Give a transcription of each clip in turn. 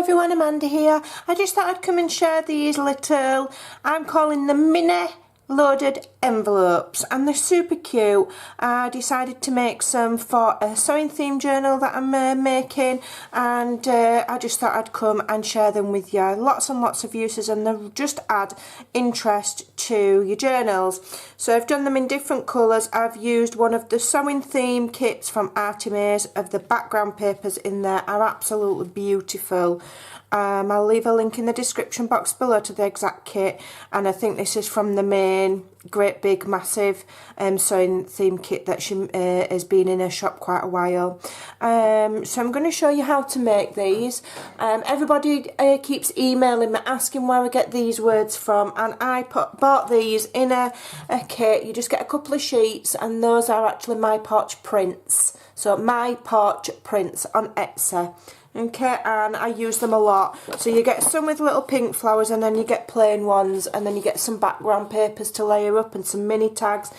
everyone, Amanda here. I just thought I'd come and share these little, I'm calling them mini loaded envelopes, and they're super cute. I decided to make some for a sewing theme journal that I'm making, and I just thought I'd come and share them with you. Lots and lots of uses, and they just add interest to your journals. So I've done them in different colours. I've used one of the sewing theme kits from Ephemera. Of the background papers in there are absolutely beautiful. I'll leave a link in the description box below to the exact kit, and I think this is from the main great big massive sewing theme kit that she has been in her shop quite a while. So I'm going to show you how to make these. Everybody keeps emailing me asking where I get these words from, and I bought these in a kit. You just get a couple of sheets, and those are actually My Porch prints. So My Porch prints on Etsy. Okay, and I use them a lot. So you get some with little pink flowers, and then you get plain ones, and then you get some background papers to layer up and some mini tags.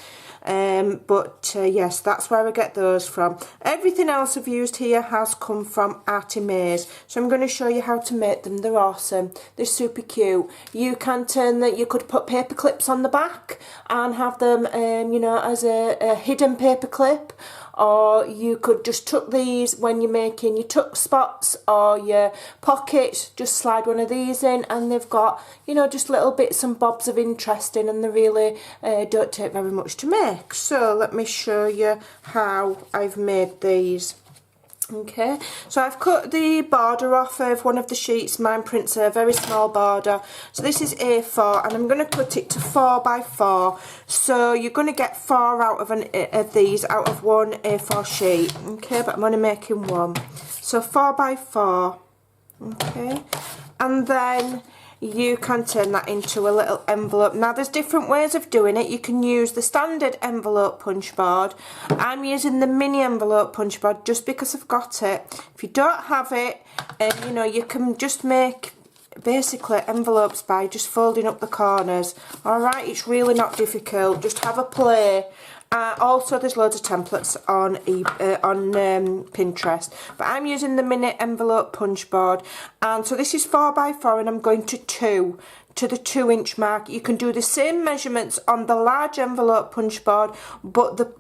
Yes, that's where I get those from. Everything else I've used here has come from Ephemera. So I'm going to show you how to make them. They're awesome. They're super cute. You can turn that. You could put paper clips on the back and have them, you know, as a hidden paper clip. Or you could just tuck these when you're making your tuck spots or your pockets, just slide one of these in, and they've got, you know, just little bits and bobs of interest in, and they really don't take very much to make. So let me show you how I've made these. Okay, so I've cut the border off of one of the sheets. Mine prints a very small border, so this is A4, and I'm going to cut it to 4 by 4. So you're going to get 4 out of these out of one A4 sheet. Okay, but I'm only making one, so 4 by 4. Okay, and then you can turn that into a little envelope. Now there's different ways of doing it. You can use the standard envelope punch board. I'm using the mini envelope punch board just because I've got it. If you don't have it, you know, you can just make basically envelopes by just folding up the corners. Alright, it's really not difficult. Just have a play. Also, there's loads of templates on Pinterest, but I'm using the mini envelope punch board, and so this is 4 by 4, and I'm going to the 2-inch mark. You can do the same measurements on the large envelope punch board, but the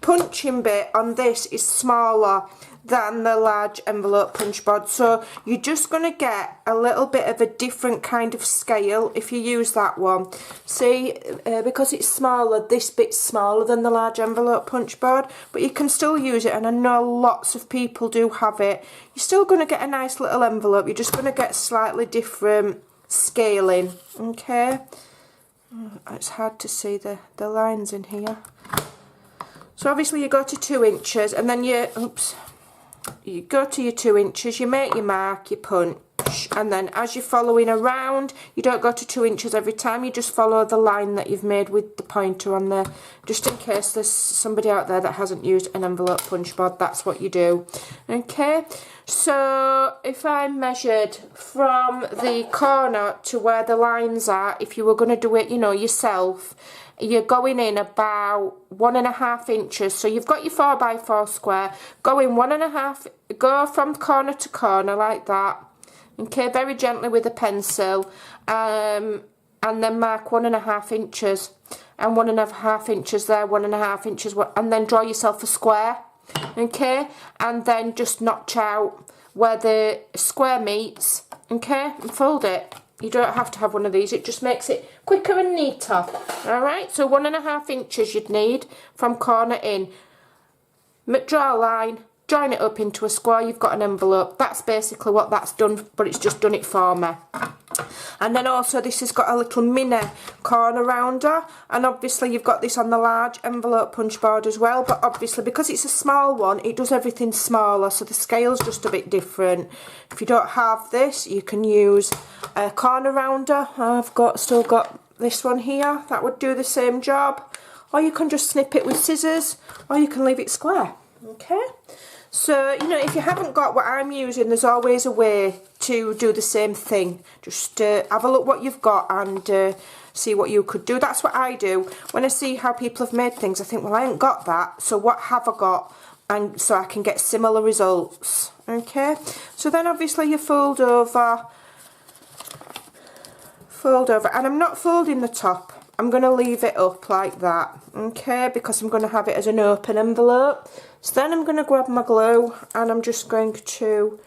punching bit on this is smaller than the large envelope punch board, so you're just going to get a little bit of a different kind of scale if you use that one. See, because it's smaller, this bit's smaller than the large envelope punch board, but you can still use it, and I know lots of people do have it. You're still going to get a nice little envelope. You're just going to get slightly different scaling. Okay, it's hard to see the lines in here. So obviously you go to 2 inches, and then you go to your 2 inches, you make your mark, you punch, and then as you're following around, you don't go to 2 inches every time, you just follow the line that you've made with the pointer on there, just in case there's somebody out there that hasn't used an envelope punch board. That's what you do. Okay, so if I measured from the corner to where the lines are, if you were going to do it, you know, yourself, you're going in about 1.5 inches. So you've got your 4 by 4 square, go in 1.5, go from corner to corner like that. Okay, very gently with a pencil, and then mark 1.5 inches, and 1.5 inches there, 1.5 inches, and then draw yourself a square. Okay, and then just notch out where the square meets. Okay, and fold it. You don't have to have one of these, it just makes it quicker and neater. Alright, so 1.5 inches you'd need from corner in. Draw a line, join it up into a square, you've got an envelope. That's basically what that's done, but it's just done it for me. And then also this has got a little mini corner rounder, and obviously you've got this on the large envelope punch board as well, but obviously because it's a small one, it does everything smaller, so the scale's just a bit different. If you don't have this, you can use a corner rounder. I've still got this one here, that would do the same job, or you can just snip it with scissors, or you can leave it square. Okay, so you know, if you haven't got what I'm using, there's always a way to do the same thing. Just have a look what you've got and see what you could do. That's what I do when I see how people have made things. I think, well, I ain't got that, so what have I got? and so I can get similar results. Okay, so then obviously you fold over, and I'm not folding the top. I'm going to leave it up like that, okay, because I'm going to have it as an open envelope. So then I'm going to grab my glue, and I'm just going to,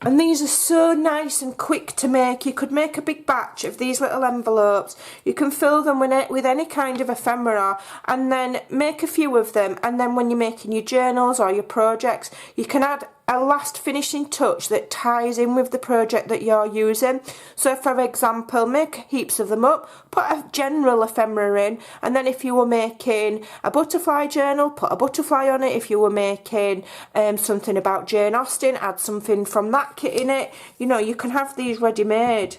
and these are so nice and quick to make. You could make a big batch of these little envelopes. You can fill them with any kind of ephemera, and then make a few of them, and then when you're making your journals or your projects, you can add a last finishing touch that ties in with the project that you're using. So for example, make heaps of them up, put a general ephemera in, and then if you were making a butterfly journal, put a butterfly on it. If you were making something about Jane Austen, add something from that kit in it. You know, you can have these ready made.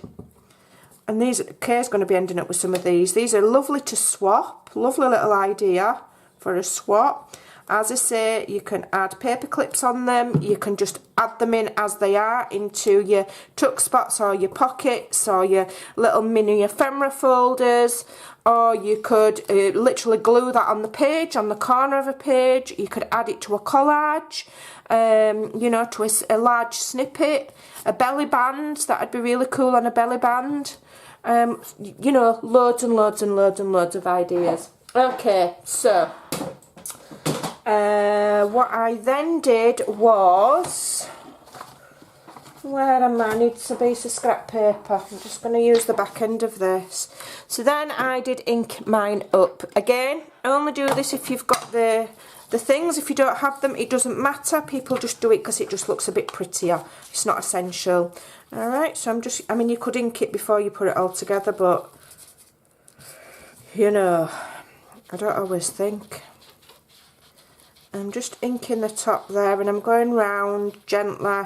And these, Kay's going to be ending up with some of these. These are lovely to swap, lovely little idea for a swap. As I say, you can add paper clips on them. You can just add them in as they are into your tuck spots or your pockets or your little mini ephemera folders. Or you could literally glue that on the page, on the corner of a page. You could add it to a collage, you know, to a large snippet. A belly band, that'd be really cool on a belly band. You know, loads and loads and loads and loads of ideas. Okay, so what I then did was, where am I? I need a piece of scrap paper. I'm just going to use the back end of this. So then I did ink mine up. Again, only do this if you've got the things. If you don't have them, it doesn't matter. People just do it because it just looks a bit prettier. It's not essential. Alright, so I mean, you could ink it before you put it all together, but, you know, I don't always think. I'm just inking the top there, and I'm going round gently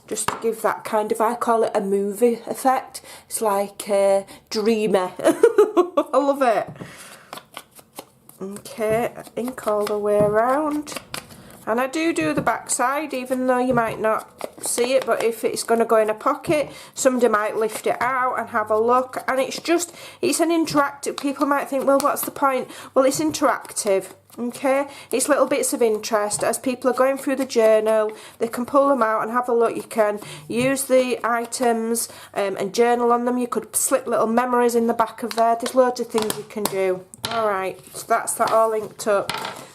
just to give that kind of, I call it a movie effect. It's like dreamy. I love it. Okay, ink all the way around. And I do the back side, even though you might not see it, but if it's going to go in a pocket, somebody might lift it out and have a look. And it's an interactive, people might think, well, what's the point? Well, it's interactive. Okay, it's little bits of interest. As people are going through the journal, they can pull them out and have a look. You can use the items and journal on them. You could slip little memories in the back of there. There's loads of things you can do. Alright, so that's that all inked up.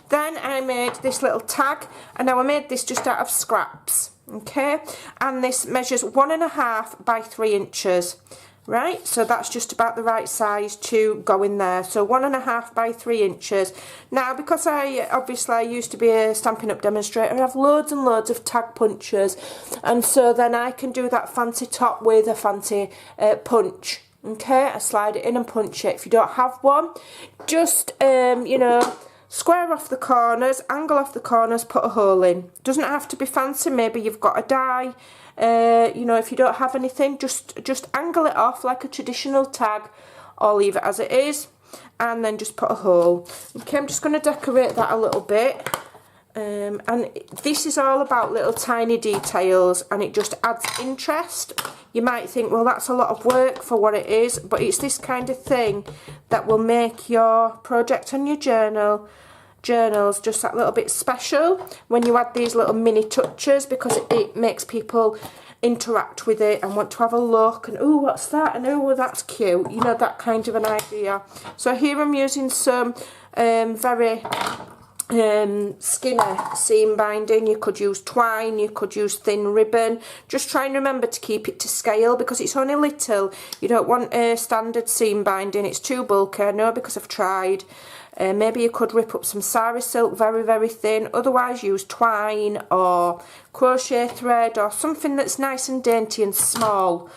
Then I made this little tag, and now I made this just out of scraps. Okay, and this measures 1.5 by 3 inches. Right, so that's just about the right size to go in there. So 1.5 by 3 inches. Now, because I used to be a Stampin' Up! Demonstrator, I have loads and loads of tag punches, and so then I can do that fancy top with a fancy punch. Okay, I slide it in and punch it. If you don't have one, just you know, square off the corners, angle off the corners, put a hole in. Doesn't have to be fancy. Maybe you've got a die. You know, if you don't have anything, just angle it off like a traditional tag, or leave it as it is, and then just put a hole. Okay, I'm just going to decorate that a little bit, and this is all about little tiny details, and it just adds interest. You might think, well, that's a lot of work for what it is, but it's this kind of thing that will make your project on your journals just that little bit special when you add these little mini touches, because it makes people interact with it and want to have a look and, oh, what's that, and oh, that's cute, you know, that kind of an idea. So here I'm using some very skinny seam binding. You could use twine, you could use thin ribbon. Just try and remember to keep it to scale, because it's only little. You don't want a standard seam binding, it's too bulky. I know, because I've tried. Maybe you could rip up some sari silk very, very thin. Otherwise, use twine or crochet thread or something that's nice and dainty and small.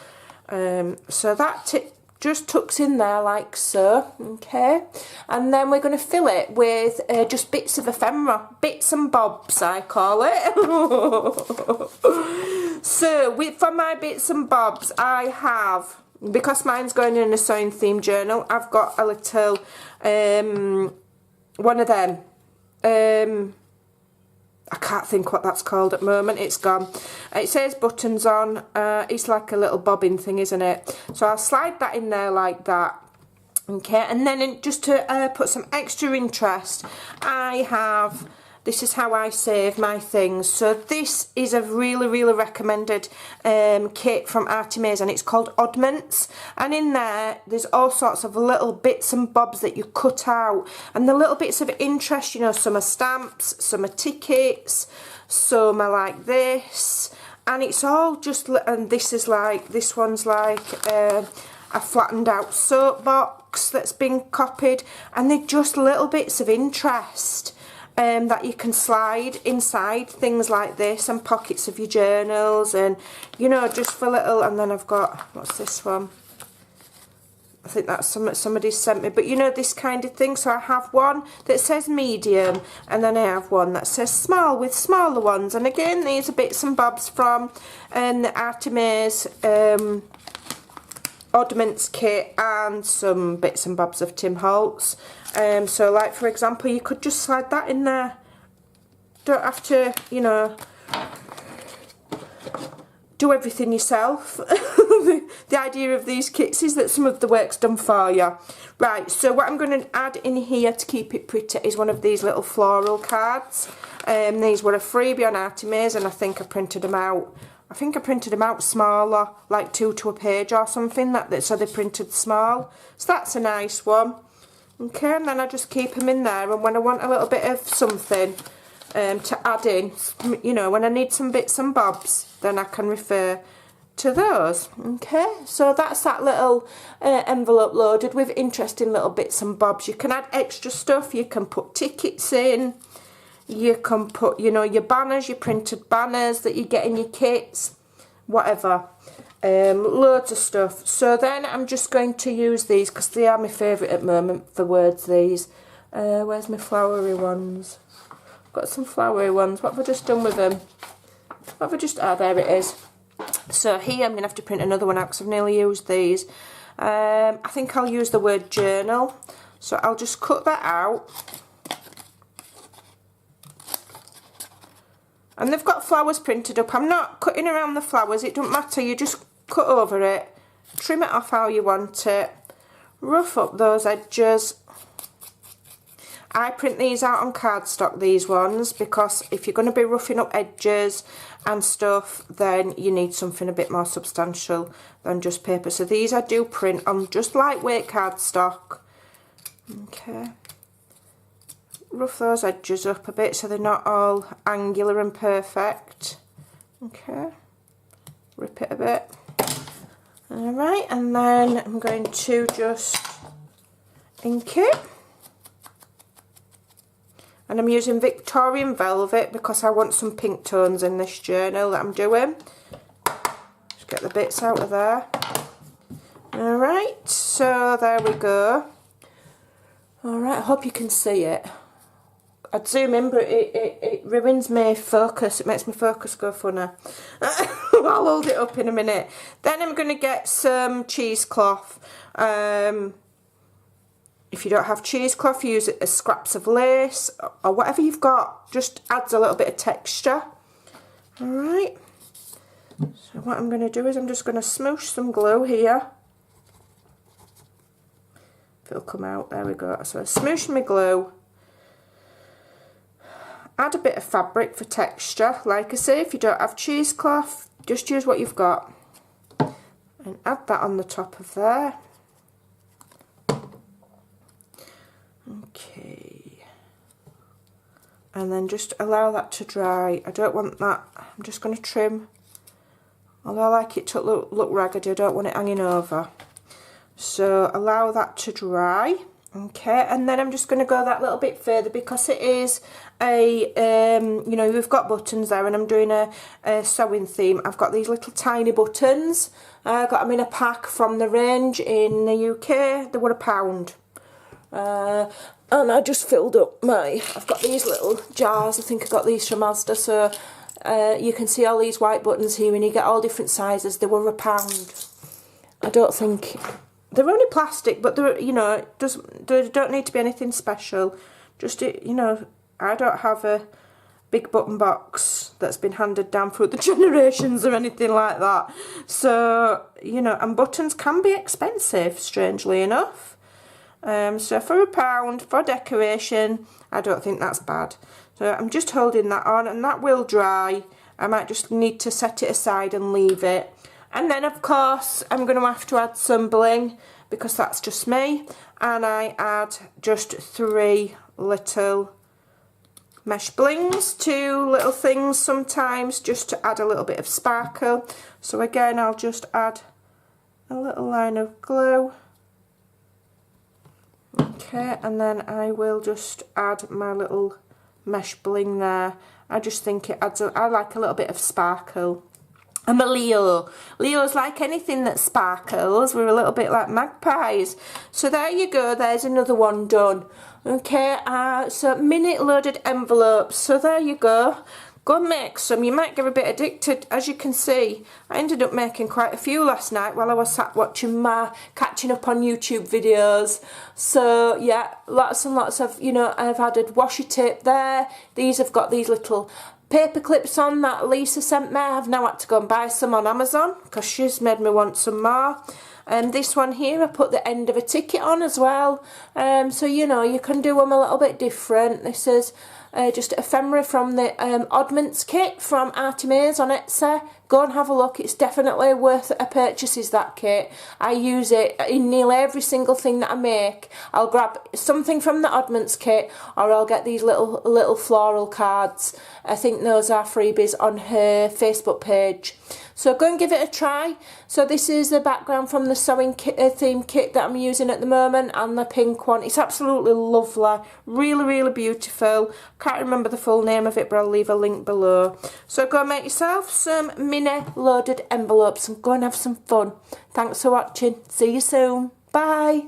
So that just tucks in there like so. Okay, and then we're going to fill it with just bits of ephemera, bits and bobs, I call it. So for my bits and bobs, I have, because mine's going in a sewing theme journal, I've got a little one of them. I can't think what that's called at the moment, it's gone. It says buttons on, it's like a little bobbin thing, isn't it? So I'll slide that in there like that. Okay, and then just to put some extra interest, I have This is how I save my things. So this is a really recommended kit from Artimaze, and it's called Oddments. And in there's all sorts of little bits and bobs that you cut out. And the little bits of interest, you know, some are stamps, some are tickets, some are like this. And it's all just, and this one's like a flattened out soapbox that's been copied. And they're just little bits of interest. That you can slide inside things like this, and pockets of your journals, and you know, just for little. And then I've got, what's this one? I think that's somebody sent me, but you know, this kind of thing. So I have one that says medium, and then I have one that says small with smaller ones. And again, these are bits and bobs from the Artimaze Oddments kit, and some bits and bobs of Tim Holtz. So like, for example, you could just slide that in there. Don't have to, you know, do everything yourself. The idea of these kits is that some of the work's done for you. Right, so what I'm going to add in here to keep it pretty is one of these little floral cards. These were a freebie on Artimaze, and I think I printed them out. I think I printed them out smaller, like 2 to a page or something, so they printed small. So that's a nice one. Okay, and then I just keep them in there, and when I want a little bit of something to add in, you know, when I need some bits and bobs, then I can refer to those. Okay, so that's that little envelope loaded with interesting little bits and bobs. You can add extra stuff, you can put tickets in, you can put, you know, your banners, your printed banners that you get in your kits, whatever. Loads of stuff. So then I'm just going to use these because they are my favourite at the moment for words, these. Where's my flowery ones? Got some flowery ones. What have I just done with them? What have I just... there it is. So here I'm going to have to print another one out because I've nearly used these. I think I'll use the word journal. So I'll just cut that out. And they've got flowers printed up. I'm not cutting around the flowers, it doesn't matter, you just cut over it, trim it off how you want it, rough up those edges. I print these out on cardstock, these ones, because if you're going to be roughing up edges and stuff, then you need something a bit more substantial than just paper. So these I do print on just lightweight cardstock. Okay. Rough those edges up a bit so they're not all angular and perfect. Okay, rip it a bit. Alright, and then I'm going to just ink it. And I'm using Victorian Velvet because I want some pink tones in this journal that I'm doing. Just get the bits out of there. Alright, so there we go. Alright, I hope you can see it. I'd zoom in, but it ruins my focus. It makes my focus go funny. I'll hold it up in a minute. Then I'm going to get some cheesecloth. If you don't have cheesecloth, use it as scraps of lace or whatever you've got. Just adds a little bit of texture. Alright. So what I'm going to do is I'm just going to smoosh some glue here. If it'll come out, there we go. So I smoosh my glue. Add a bit of fabric for texture. Like I say, if you don't have cheesecloth, just use what you've got. And add that on the top of there. Okay. And then just allow that to dry. I don't want that. I'm just going to trim. Although I like it to look raggedy, I don't want it hanging over. So allow that to dry. Okay, and then I'm just going to go that little bit further because it is a, you know, we've got buttons there and I'm doing a sewing theme. I've got these little tiny buttons. I got them in a pack from the range in the UK. They were £1. And I just filled up I've got these little jars. I think I got these from Asda. So you can see all these white buttons here and you get all different sizes. They were £1. I don't think... They're only plastic, but they're, you know, they don't need to be anything special. Just, you know, I don't have a big button box that's been handed down through the generations or anything like that. So, you know, and buttons can be expensive, strangely enough. So for £1 for decoration, I don't think that's bad. So I'm just holding that on, and that will dry. I might just need to set it aside and leave it. And then of course I'm going to have to add some bling, because that's just me, and I add just 3 little mesh blings, 2 little things sometimes, just to add a little bit of sparkle. So again, I'll just add a little line of glue. Okay, and then I will just add my little mesh bling there. I just think it adds, I like a little bit of sparkle. I'm a Leo. Leo's like anything that sparkles. We're a little bit like magpies. So there you go, there's another one done. Okay, so minute loaded envelopes. So there you go. Go and make some. You might get a bit addicted. As you can see, I ended up making quite a few last night while I was sat watching catching up on YouTube videos. So yeah, lots and lots of, you know, I've added washi tape there. These have got these little paper clips on that Lisa sent me. I've now had to go and buy some on Amazon because she's made me want some more. And this one here, I put the end of a ticket on as well. So you know, you can do them a little bit different. This is just ephemera from the oddments kit from Artemis on Etsy. Go and have a look. It's definitely worth a purchase, is that kit. I use it in nearly every single thing that I make. I'll grab something from the oddments kit, or I'll get these little floral cards. I think those are freebies on her Facebook page. So go and give it a try. So this is the background from the sewing kit, theme kit that I'm using at the moment, and the pink one. It's absolutely lovely. Really, really beautiful. Can't remember the full name of it, but I'll leave a link below. So go and make yourself some mini loaded envelopes and go and have some fun. Thanks for watching. See you soon. Bye.